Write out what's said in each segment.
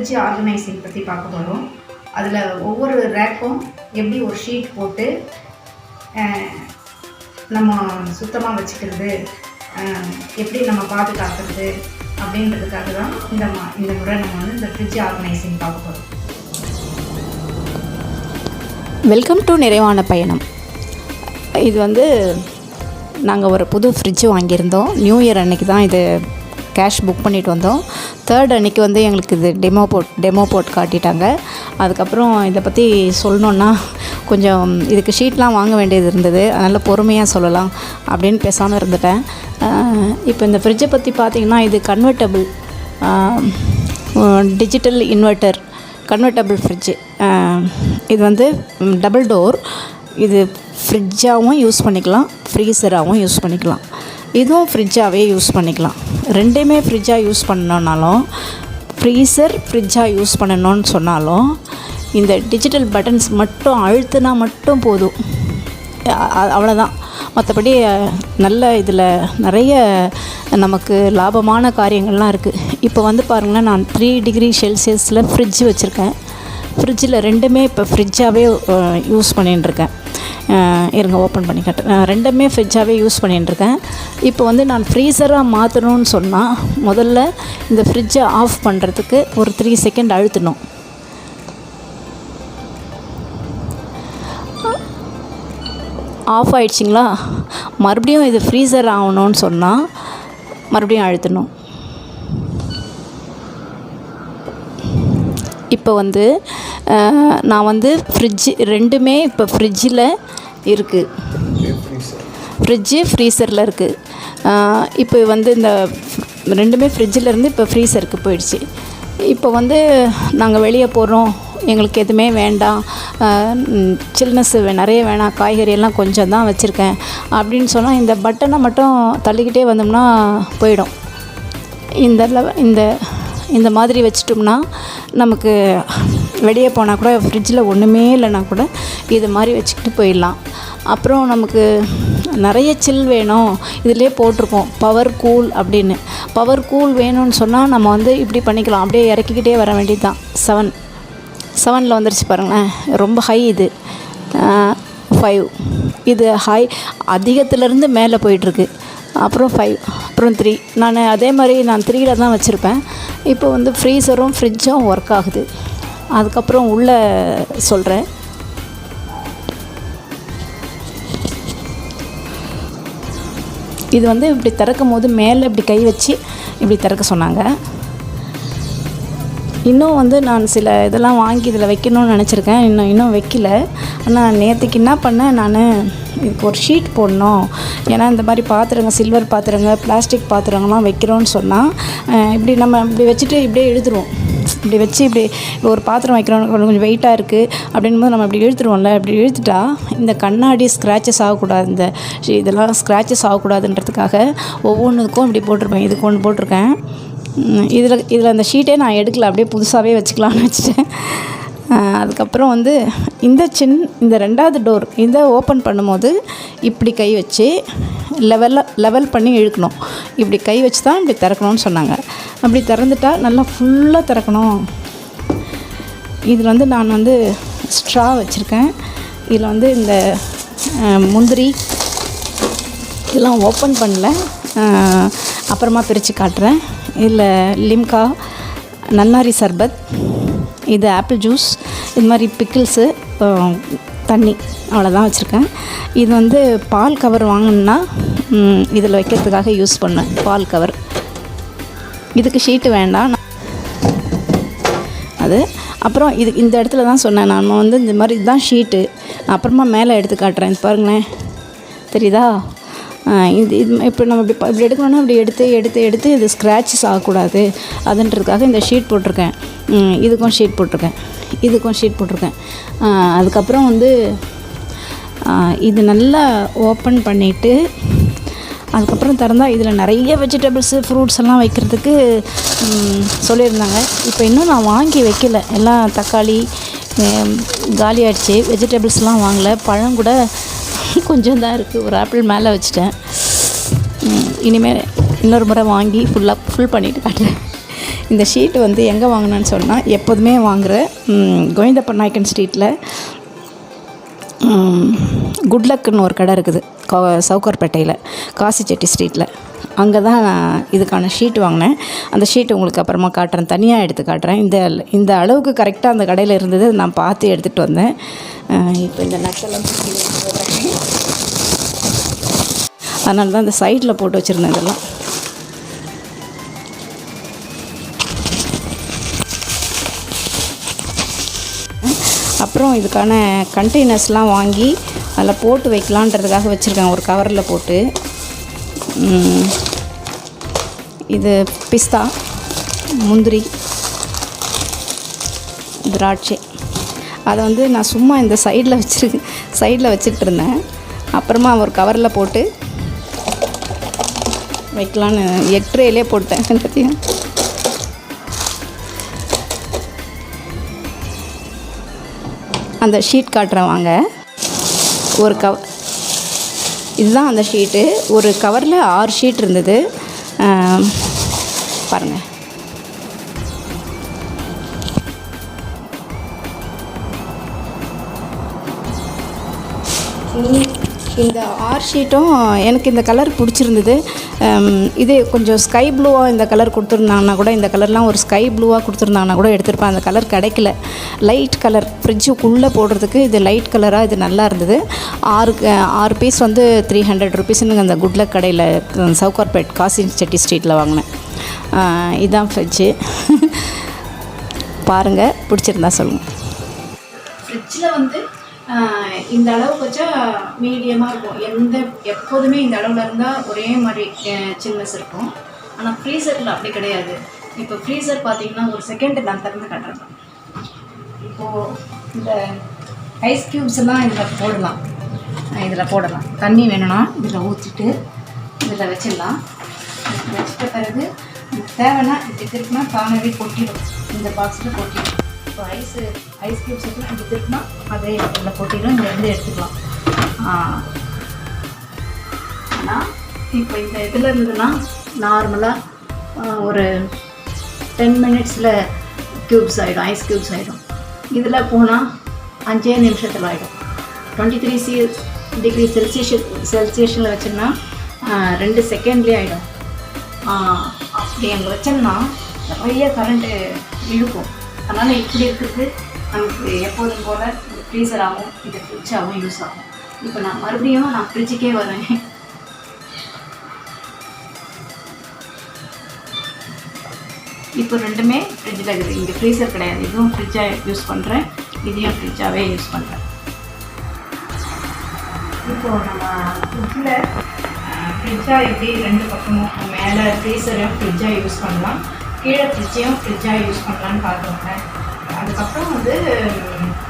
Fridge organising பற்றி பார்க்க போகிறோம். அதில் ஒவ்வொரு ரேக்கும் எப்படி ஒரு ஷீட் போட்டு நம்ம சுத்தமாக வச்சுக்கிறது, எப்படி நம்ம பாதுகாக்கிறது அப்படின்றதுக்காக தான் இந்த முறை நம்ம வந்து இந்த ஃப்ரிட்ஜ் ஆர்கனைசிங் பார்க்க போகிறோம். வெல்கம் டு நிறைவான பயணம். இது வந்து நாங்கள் ஒரு புது ஃப்ரிட்ஜு வாங்கியிருந்தோம். நியூ இயர் அன்றைக்கி தான் இது கேஷ் புக் பண்ணிட்டு வந்தோம். 3rd அன்றைக்கி வந்து எங்களுக்கு இது டெமோ போட் காட்டிட்டாங்க. அதுக்கப்புறம் இதை பற்றி சொல்லணுன்னா கொஞ்சம் இதுக்கு ஷீட்லாம் வாங்க வேண்டியது இருந்தது. அதனால் பொறுமையாக சொல்லலாம் அப்படின்னு பேசாமல் இருந்துட்டேன். இப்போ இந்த ஃப்ரிட்ஜை பற்றி பார்த்திங்கன்னா இது கன்வெர்ட்டபிள் டிஜிட்டல் கன்வெர்ட்டபிள் ஃப்ரிட்ஜு. இது வந்து டபுள் டோர். இது ஃப்ரிட்ஜாகவும் யூஸ் பண்ணிக்கலாம், ஃப்ரீசராகவும் யூஸ் பண்ணிக்கலாம். இதுவும் ஃப்ரிட்ஜாகவே யூஸ் பண்ணிக்கலாம். ரெண்டுமே ஃப்ரிட்ஜாக யூஸ் பண்ணணுன்னாலும், ஃப்ரிட்ஜாக யூஸ் பண்ணணும்னு சொன்னாலும் இந்த டிஜிட்டல் பட்டன்ஸ் மட்டும் அழுத்தினா மட்டும் போதும், அவ்வளோதான். மற்றபடி நல்ல இதில் நிறைய நமக்கு லாபமான காரியங்கள்லாம் இருக்குது. இப்போ வந்து பாருங்களேன், நான் 3 டிகிரி செல்சியஸில் ஃப்ரிட்ஜ் வச்சுருக்கேன். ஃப்ரிட்ஜில் ரெண்டுமே இப்போ ஃப்ரிட்ஜாகவே யூஸ் பண்ணிட்டுருக்கேன். இருங்க ஓப்பன் பண்ணி காட்டுறேன். ரெண்டுமே ஃப்ரிட்ஜாகவே யூஸ் பண்ணிட்டுருக்கேன். இப்போ வந்து நான் ஃப்ரீசராக மாற்றணும்னு சொன்னால் முதல்ல இந்த ஃப்ரிட்ஜை ஆஃப் பண்ணுறதுக்கு ஒரு 3 செகண்ட் அழுத்தணும். ஆஃப் ஆகிடுச்சிங்களா? மறுபடியும் இது ஃப்ரீசர் ஆகணும்னு சொன்னால் மறுபடியும் அழுத்தணும். இப்போ வந்து நான் வந்து ரெண்டுமே இப்போ ஃப்ரிட்ஜில் இருக்குது. ஃப்ரிட்ஜு ஃப்ரீசரில் இருக்குது. இப்போ வந்து இந்த ரெண்டுமே ஃப்ரிட்ஜில் இருந்து இப்போ ஃப்ரீசருக்கு போயிடுச்சு. இப்போ வந்து நாங்கள் வெளியே போகிறோம், எங்களுக்கு எதுவுமே வேண்டாம், சில்னஸ் நிறைய வேணாம், காய்கறியெல்லாம் கொஞ்சம் தான் வச்சுருக்கேன் அப்படின்னு சொன்னால் இந்த பட்டனை மட்டும் தள்ளிக்கிட்டே வந்தோம்னா போயிடும். இந்த மாதிரி வச்சிட்டோம்னா நமக்கு வெளியே போனால் கூட ஃப்ரிட்ஜில் ஒன்றுமே இல்லைனா கூட இது மாதிரி வச்சுக்கிட்டு போயிடலாம். அப்புறம் நமக்கு நிறைய சில் வேணும், இதிலே போட்டிருக்கோம் பவர் கூல் அப்படின்னு. பவர் கூல் வேணும்னு சொன்னால் நம்ம வந்து இப்படி பண்ணிக்கலாம், அப்படியே இறக்கிக்கிட்டே வர வேண்டியது தான். 7 வந்துருச்சு பாருங்களேன். ரொம்ப ஹை இது 5. இது ஹை அதிகத்துலேருந்து மேலே போயிட்டுருக்கு. அப்புறம் 5, அப்புறம் 3. நான் அதே மாதிரி நான் 3 தான் வச்சுருப்பேன். இப்போ வந்து ஃப்ரீசரும் ஃப்ரிட்ஜும் ஒர்க் ஆகுது. அதுக்கப்புறம் உள்ளே சொல்கிறேன். இது வந்து இப்படி திறக்கும் போது மேலே இப்படி கை வச்சு இப்படி திறக்க சொன்னாங்க. இன்னும் வந்து நான் சில இதெல்லாம் வாங்கி இதில் வைக்கணும்னு நினச்சிருக்கேன். இன்னும் வைக்கல. ஆனால் நேற்றுக்கு என்ன பண்ணேன், நான் இதுக்கு ஒரு ஷீட் போடணும். ஏன்னா இந்த மாதிரி பாத்திரங்க, சில்வர் பாத்திரங்க, பிளாஸ்டிக் பாத்திரங்கள்லாம் வைக்கிறோன்னு சொன்னால் இப்படி நம்ம இப்படி வச்சுட்டு இப்படியே எழுதுருவோம். இப்படி வச்சு இப்படி ஒரு பாத்திரம் வைக்கிறோம், கொஞ்சம் வெயிட்டாக இருக்குது அப்படின் போது நம்ம இப்படி இழுத்துருவோம்ல. இப்படி இழுத்துட்டா இந்த கண்ணாடி ஸ்க்ராச்சஸ் ஆகக்கூடாது, இதெல்லாம் ஸ்க்ராச்சஸ் ஆகக்கூடாதுன்றதுக்காக ஒவ்வொன்றுக்கும் இப்படி போட்டிருப்பேன். இதுக்கு ஒன்று போட்டிருக்கேன். இதில் அந்த ஷீட்டே நான் எடுக்கல, அப்படியே புதுசாகவே வச்சுக்கலான்னு வச்சுட்டேன். அதுக்கப்புறம் வந்து இந்த 2வது டோர் இதை ஓப்பன் பண்ணும்போது இப்படி கை வச்சு லெவல் பண்ணி இழுக்கணும். இப்படி கை வச்சு தான் இப்படி திறக்கணும்னு சொன்னாங்க. அப்படி திறந்துட்டா நல்லா ஃபுல்லாக திறக்கணும். இதில் வந்து நான் வந்து ஸ்ட்ரா வச்சுருக்கேன். இதில் வந்து இந்த முந்திரி இதெல்லாம் ஓப்பன் பண்ணல, அப்புறமா பிரித்து காட்டுறேன். இதில் லிம்கா, நன்னாரி சர்பத், இது ஆப்பிள் ஜூஸ், இது மாதிரி பிக்கிள்ஸு, தண்ணி, அவ்வளோதான் வச்சுருக்கேன். இது வந்து பால் கவர் வாங்கினா இதில் வைக்கிறதுக்காக யூஸ் பண்ணேன். பால் கவர். இதுக்கு ஷீட்டு வேண்டாம் அது. அப்புறம் இந்த இடத்துல தான் சொன்னேன் நான் வந்து இந்த மாதிரி இதுதான் ஷீட்டு. அப்புறமா மேலே எடுத்து காட்டுறேன். இது பாருங்களேன், தெரியுதா? இது இப்போ நம்ம இப்படி எடுக்கணும்னா இப்படி எடுத்து இது ஸ்க்ராச்சஸ் ஆகக்கூடாது அதுன்றதுக்காக இந்த ஷீட் போட்டிருக்கேன். இதுக்கும் ஷீட் போட்டிருக்கேன். அதுக்கப்புறம் வந்து இது நல்லா ஓப்பன் பண்ணிவிட்டு அதுக்கப்புறம் திறந்தால் இதில் நிறைய வெஜிடபிள்ஸு, ஃப்ரூட்ஸ் எல்லாம் வைக்கிறதுக்கு சொல்லியிருந்தாங்க. இப்போ இன்னும் நான் வாங்கி வைக்கல. எல்லாம் தக்காளி காலி ஆகிடுச்சு. வெஜிடபிள்ஸ்லாம் வாங்கலை. பழம் கூட கொஞ்சம் தான் இருக்குது. ஒரு ஆப்பிள் மேலே வச்சுட்டேன். இனிமேல் இன்னொரு முறை வாங்கி ஃபுல் பண்ணிவிட்டு காட்டுறேன். இந்த ஷீட்டு வந்து எங்கே வாங்கினேன்னு சொன்னால், எப்போதுமே வாங்குகிற கோவிந்தப்ப நாயக்கன் ஸ்ட்ரீட்டில் குட்லக்குன்னு ஒரு கடை இருக்குது சவுகார்பேட்டையில், காசிச்செட்டி ஸ்ட்ரீட்டில். அங்கே தான் நான் இதுக்கான ஷீட் வாங்கினேன். அந்த ஷீட் உங்களுக்கு அப்புறமா காட்டுறேன், தனியாக எடுத்து காட்டுறேன். இந்த அளவுக்கு கரெக்டாக அந்த கடையில் இருந்தது, நான் பார்த்து எடுத்துகிட்டு வந்தேன். இப்போ இந்த நட்டெல்லாம் அதனால தான் இந்த சைடில் போட்டு வச்சுருந்தேன் இதெல்லாம். அப்புறம் இதுக்கான கண்டெய்னர்ஸ்லாம் வாங்கி அதில் போட்டு வைக்கலான்றதுக்காக வச்சுருக்கேன், ஒரு கவரில் போட்டு. இது பிஸ்தா, முந்திரி, திராட்சை, அதை வந்து நான் சும்மா இந்த சைடில் வச்சுக்கிட்டு இருந்தேன். அப்புறமா ஒரு கவரில் போட்டு வைக்கலான்னு எக் ட்ரேலே போட்டேன் எல்லாத்தையும். அந்த ஷீட் காட்டுறேன் வாங்க. ஒரு இதுதான் அந்த ஷீட்டு. ஒரு கவரில் 6 ஷீட் இருந்தது பாருங்கள். இந்த 6 ஷீட்டும் எனக்கு இந்த கலர் பிடிச்சிருந்தது. இது கொஞ்சம் ஸ்கை ப்ளூவாக இந்த கலர் கொடுத்துருந்தாங்கன்னா கூட, இந்த கலர்லாம் ஒரு ஸ்கை ப்ளூவாக கொடுத்துருந்தாங்கன்னா கூட எடுத்துருப்பேன். அந்த கலர் கிடைக்கல. லைட் கலர் ஃப்ரிட்ஜுக்குள்ளே போடுறதுக்கு இது லைட் கலராக இது நல்லா இருந்தது. 6 பீஸ் வந்து 300 ருபீஸ்ன்னு அந்த குட்லக் கடையில் சவுகார்பேட் காசிச்செட்டி ஸ்ட்ரீட்டில் வாங்கினேன். இதுதான் ஃப்ரிட்ஜு. பாருங்கள், பிடிச்சிருந்தா சொல்லுங்கள். ஃப்ரிட்ஜில் வந்து இந்த அளவுக்கு வச்சா மீடியமாக இருக்கும். எப்போதுமே இந்த அளவில் இருந்தால் ஒரே மாதிரி சில்னஸ் இருக்கும். ஆனால் ஃப்ரீசரில் அப்படி கிடையாது. இப்போ ஃப்ரீசர் பார்த்திங்கன்னா ஒரு செகண்ட் நான் திறந்து காட்டுறேன். இப்போது இந்த ஐஸ் க்யூப்ஸ் எல்லாம் இதில் போடலாம். தண்ணி வேணும்னா இதில் ஊற்றிட்டு இதில் வச்சிடலாம். வச்சிட்ட பிறகு தேவைன்னா இப்படி திருப்பினா தானாகவே கொட்டிடும். இந்த பாக்ஸில் கொட்டிடும். இப்போ ஐஸ் க்யூப்ஸ் எல்லாம் இப்படி திருப்பினா அதே இடத்துல கொட்டிடும். இங்கேருந்து எடுத்துக்கலாம். ஆனால் இப்போ இந்த இதில் இருந்ததுன்னா நார்மலாக ஒரு 10 மினிட்ஸில் க்யூப்ஸ் ஆகிடும், ஐஸ் க்யூப்ஸ் ஆகிடும். இதில் போனால் 5 நிமிஷத்தில் ஆகிடும். 23 டிகிரி செல்சியஸில் வச்சோம்னா 2 செகண்ட்லேயே ஆகிடும். அப்படி அங்கே வச்சோம்னா நிறைய கரண்ட்டு இழுக்கும். அதனால் இப்படி இருக்கிறது நமக்கு எப்போதும் போல் இந்த ஃப்ரீசராகவும் இது ஃப்ரிட்ஜாகவும் யூஸ் ஆகும். இப்போ நான் மறுபடியும் ஃப்ரிட்ஜுக்கே வரேன். இப்போ ரெண்டுமே ஃப்ரிட்ஜில் இருக்குது. இங்கே ஃப்ரீசர் கிடையாது. இதுவும் ஃப்ரிட்ஜாக யூஸ் பண்ணுறேன், இதையும் ஃப்ரிட்ஜாகவே யூஸ் பண்ணுறேன். இப்போது நம்ம ஃப்ரிட்ஜில் ஃப்ரிட்ஜாக எப்படி 2 பக்கமும் மேலே ஃப்ரீசரையும் ஃப்ரிட்ஜாக யூஸ் பண்ணலாம், கீழே ஃப்ரிட்ஜையும் ஃப்ரிட்ஜாக யூஸ் பண்ணலான்னு பார்த்துருங்க. அதுக்கப்புறம் வந்து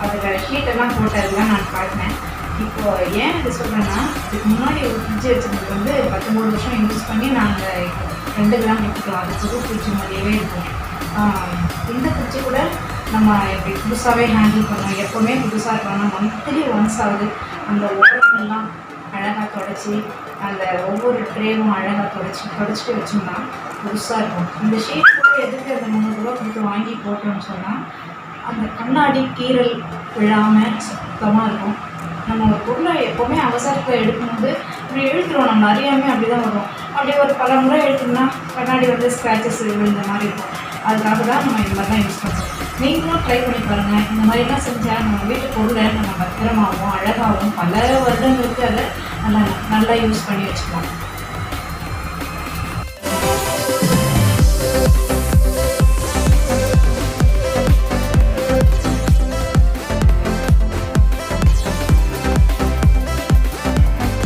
அதில் ஷீட்டெல்லாம் போட்டதெல்லாம் நான் காட்டினேன். இப்போது ஏன் இது சொல்கிறேன்னா, இதுக்கு முன்னாடி ஒரு ஃப்ரிட்ஜ் வச்சுருந்தது வந்து 19 வருஷம் யூஸ் பண்ணி நாங்கள் 2 கிராம் எடுத்துக்கலாம். அது புது ஃப்ரிட்ஜ் மாதிரியே இருக்கும். இந்த ஃப்ரிட்ஜு கூட நம்ம இப்படி புதுசாகவே ஹேண்டில் பண்ணோம். எப்போவுமே புதுசாக இருக்கணும். மந்த்லி ஒன்ஸ் ஆகுது. அந்த ஓரங்கள்லாம் அழகாக தொடச்சி, அந்த ஒவ்வொரு ட்ரேவும் அழகாக தொடச்சிட்டு வச்சோம்னா புதுசாக இருக்கும். இந்த ஷீட் கூட எதுக்கு அந்த 300 ரூபா கொடுத்து வாங்கி போட்டோம்னு சொன்னால், அந்த கண்ணாடி கீறல் விழாமல் சுத்தமாக இருக்கும். நம்ம ஒரு பொருளை எப்போவுமே அவசரத்தை எடுக்கும்போது இப்படி இழுத்துருவோம். நம்ம அறியாமல் அப்படி தான் வரும். அப்படி ஒரு பல முறை எடுத்தோம்னா கண்ணாடி வந்து ஸ்க்ராச்சஸ் விழுந்த மாதிரி இருக்கும். அதுக்காக தான் நம்ம இந்த மாதிரி தான் யூஸ் பண்ணுறோம். நீங்களும் ட்ரை பண்ணி பாருங்கள். இந்த மாதிரிலாம் செஞ்சால் நம்ம வீட்டு பொருளை நம்ம பத்திரமாகவும் அழகாகவும் பல வருடங்களுக்கு அதை நல்லா யூஸ் பண்ணி வச்சுக்கலாம்.